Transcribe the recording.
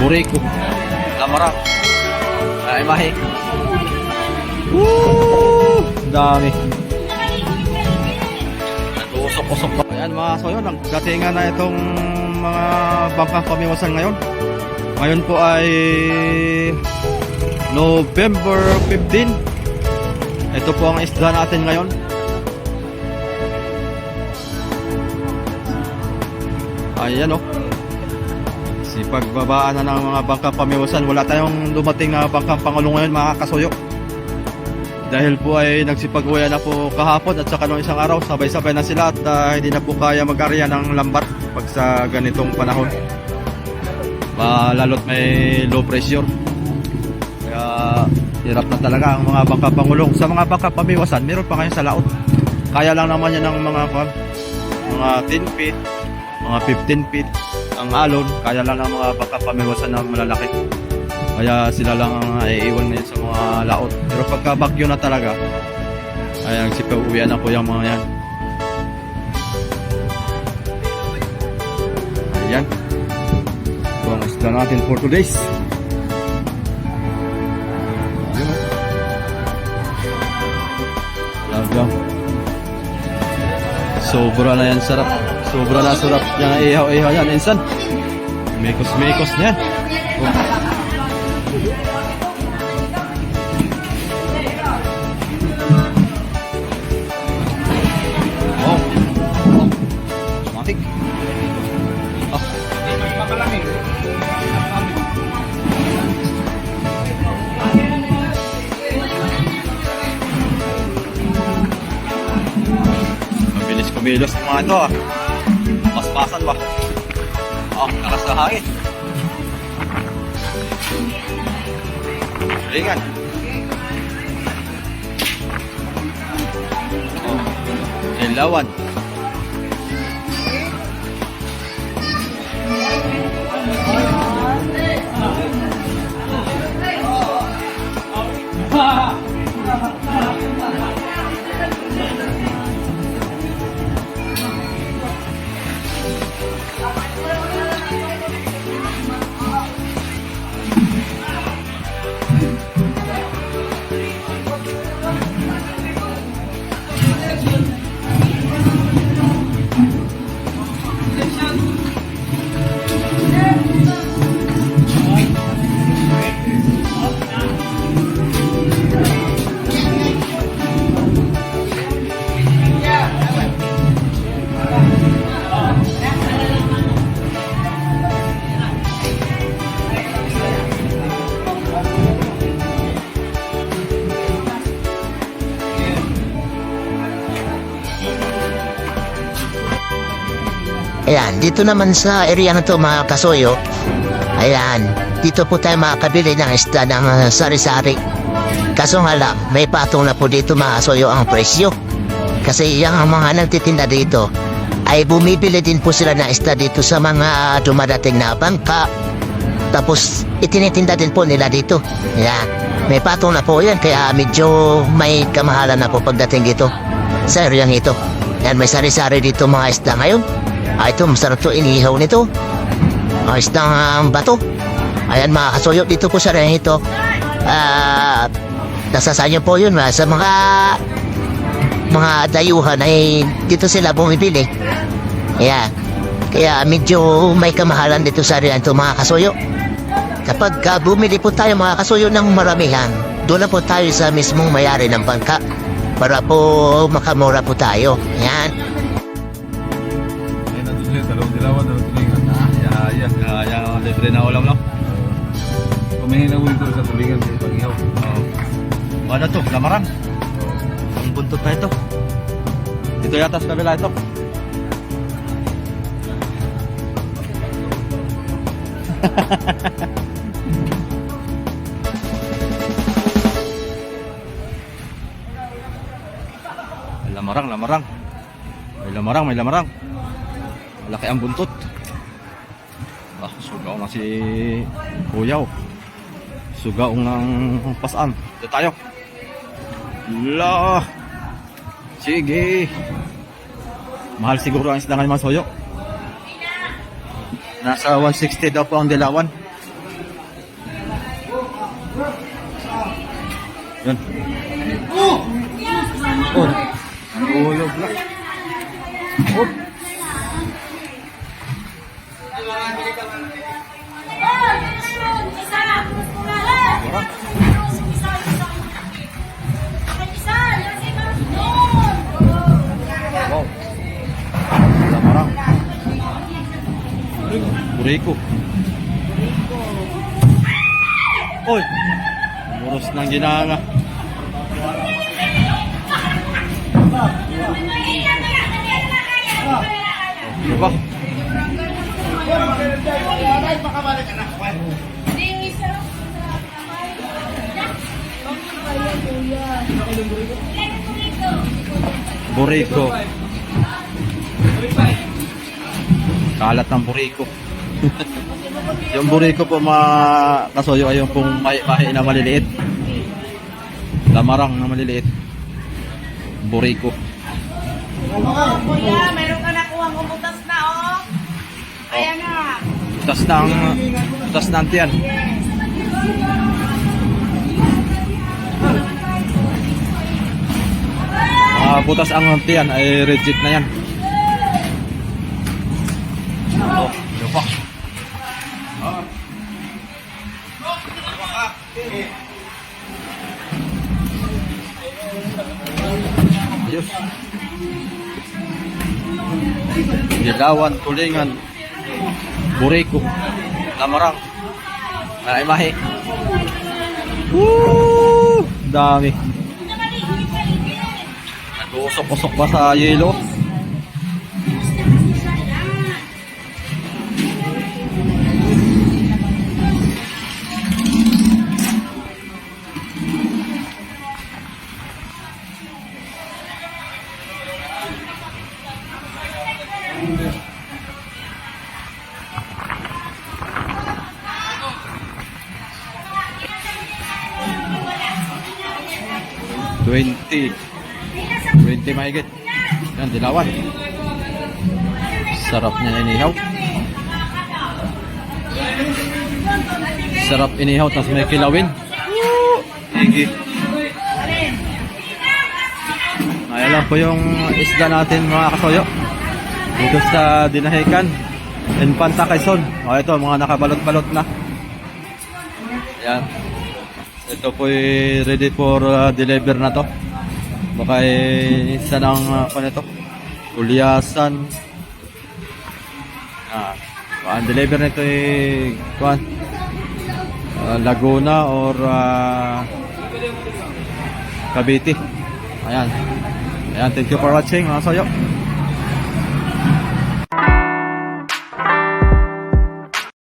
Buriko. Lamarang. Ay, mahi. Woo! Dami. Usok-usok pa. Ayan mga soyo, nagdatingan na itong mga bangkang pamiwasan ngayon. Ngayon po ay November 15. Ito po ang isda natin ngayon. Ayan o. Pagbabaan na ng mga bangkang pamiwasan. Wala tayong dumating na bangkang pangulo ngayon mga kasuyo. Dahil po ay nagsipag-uwi na po kahapon at saka noong isang araw. Sabay-sabay na sila at hindi na po kaya mag-arya ng lambat pag sa ganitong panahon. Lalo't may low pressure. Kaya hirap na talaga ang mga bangkang pangulong. Sa mga bangkang pamiwasan, meron pa ngayon sa laot. Kaya lang naman yan ng mga 10 feet, mga 15 feet. Ang alon, kaya lang ang mga bangkang pamiwasan na malalaki. Kaya sila lang ang iiwan ngayon sa mga laot. Pero pagka bagyo na talaga, ay nagsipag-uwian na po yung mga yan. Ayan. Ito ang isda natin for today's. Talagang sobra na yan, sarap. Sobra na sarap yung ihaw-ihaw yan. Insan, mekos-mekos niyan. Oh, matik. Mabilis kumilos ng mga ito Paspasan ba? Lakas na hangin. Ringan. Ilawan. Ayan, dito naman sa area na to mga kasuyo. Ayan, dito po tayo makakabili ng isda ng sari-sari. Kaso nga lang, may patong na po dito mga kasuyo ang presyo. Kasi yung mga nagtitinda dito ay bumibili din po sila ng isda dito sa mga dumadating na bangka. Tapos itinitinda din po nila dito. Ayan, may patong na po yan kaya medyo may kamahalan na po pagdating dito sa area ito. Ayan, may sari-sari dito mga isda ngayon. Ito, masarap to inihaw nito. Isdang bato. Ayan mga kasuyo, dito po sa rin ito. Nasasanyo po yun sa mga dayuhan ay dito sila bumibili. Ayan. Kaya medyo may kamahalan dito sa rin ito mga kasuyo. Kapag bumili po tayo mga kasuyo ng maramihan, doon na po tayo sa mismong mayari ng bangka para po makamura po tayo. Ayan. Libre na ulam lang. Kumain na ulit sa tubigan sa pag-ihaw. Ano to? Lamarang. Ang buntot na ito. Ito yata sa kabila ito. Lamarang. May lamarang. Malaki ang buntot. Sugaw na si Kuyaw. Sugaw ng pasaan. Ito tayo. Sige. Mahal siguro ang isda ngayon mga soyo. Nasa 160 daw po ang dilawan. Yun. Oh! Nahulog na. Oh! Wow. Lamarang. Buriko. Oy! Muros ng ginanga. Ano ba? Buriko. Kalat ng buriko. Yung buriko po mga kasoyo ay yung pong mahi na maliliit. Lamarang na maliliit. Buriko. Kuya, meron ka nakuha ng butas na, oh. Ayan na. Tas ng tiyan. Butas ang tiyan ay reject na yan. Oh, yun pa. Ayos. Gilawan, tulingan, buriko, lamarang, ay mahi. Woo! Dami. Nag-usok-usok pa sa yelo. $20 mahigit. Yan, dilawan. Sarap niya inihaw. Sarap inihaw, tapos may kilawin. Higi. Ayan lang po yung isda natin mga kasoyo. Dito sa Dinahican, Infanta, Quezon. O ito, mga nakabalot-balot na. Ayan. Ito po ready for deliver na to. Baka isa ng ano ito, Ulyasan. Ang deliver nito ay Laguna or Cavite. Ayan. Ayan, thank you for watching mga soyo.